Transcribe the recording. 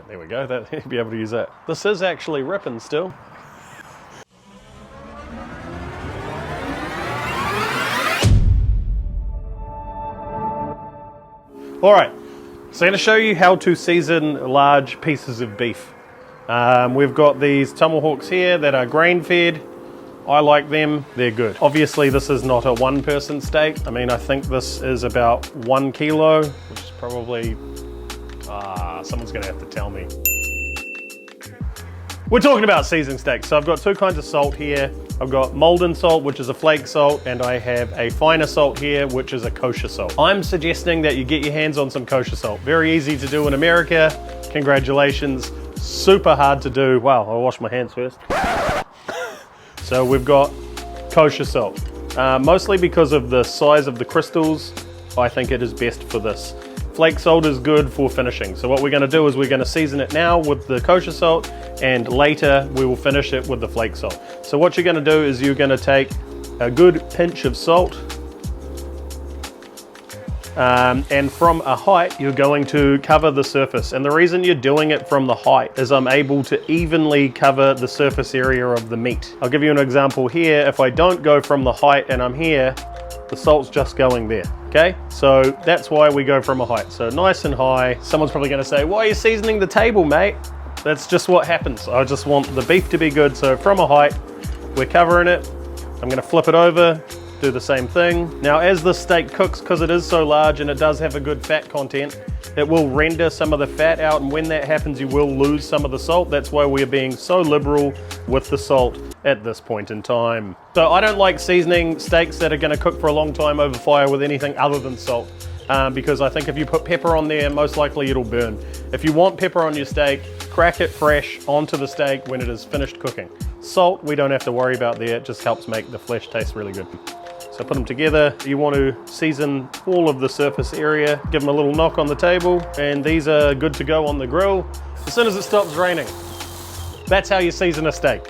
There we go, that, you'll be able to use that. This is actually ripping still. All right, so I'm going to show you how to season large pieces of beef. We've got these tomahawks here that are grain fed. I like them, they're good. Obviously this is not a one-person steak. I mean, I think this is about 1 kilo, which is probably, someone's gonna have to tell me. We're talking about seasoning steaks. So I've got two kinds of salt here. I've got Maldon salt, which is a flake salt, and I have a finer salt here, which is a kosher salt. I'm suggesting that you get your hands on some kosher salt. Very easy to do in America. Congratulations. Super hard to do. Wow, I'll wash my hands first. So we've got kosher salt. Mostly because of the size of the crystals, I think it is best for this. Flake salt is good for finishing. So what we're gonna do is we're gonna season it now with the kosher salt, and later we will finish it with the flake salt. So what you're gonna do is you're gonna take a good pinch of salt, and from a height, you're going to cover the surface. And the reason you're doing it from the height is I'm able to evenly cover the surface area of the meat. I'll give you an example here. If I don't go from the height and I'm here, the salt's just going there, okay? So that's why we go from a height. So nice and high. Someone's probably gonna say, why are you seasoning the table, mate? That's just what happens. I just want the beef to be good. So from a height, we're covering it. I'm gonna flip it over, do the same thing. Now as the steak cooks, because it is so large and it does have a good fat content, it will render some of the fat out, and when that happens you will lose some of the salt. That's why we're being so liberal with the salt at this point in time. So I don't like seasoning steaks that are going to cook for a long time over fire with anything other than salt, because I think if you put pepper on there, most likely it'll burn. If you want pepper on your steak, crack it fresh onto the steak when it is finished cooking. Salt, we don't have to worry about there, it just helps make the flesh taste really good. So put them together. You want to season all of the surface area, give them a little knock on the table, and these are good to go on the grill as soon as it stops raining. That's how you season a steak.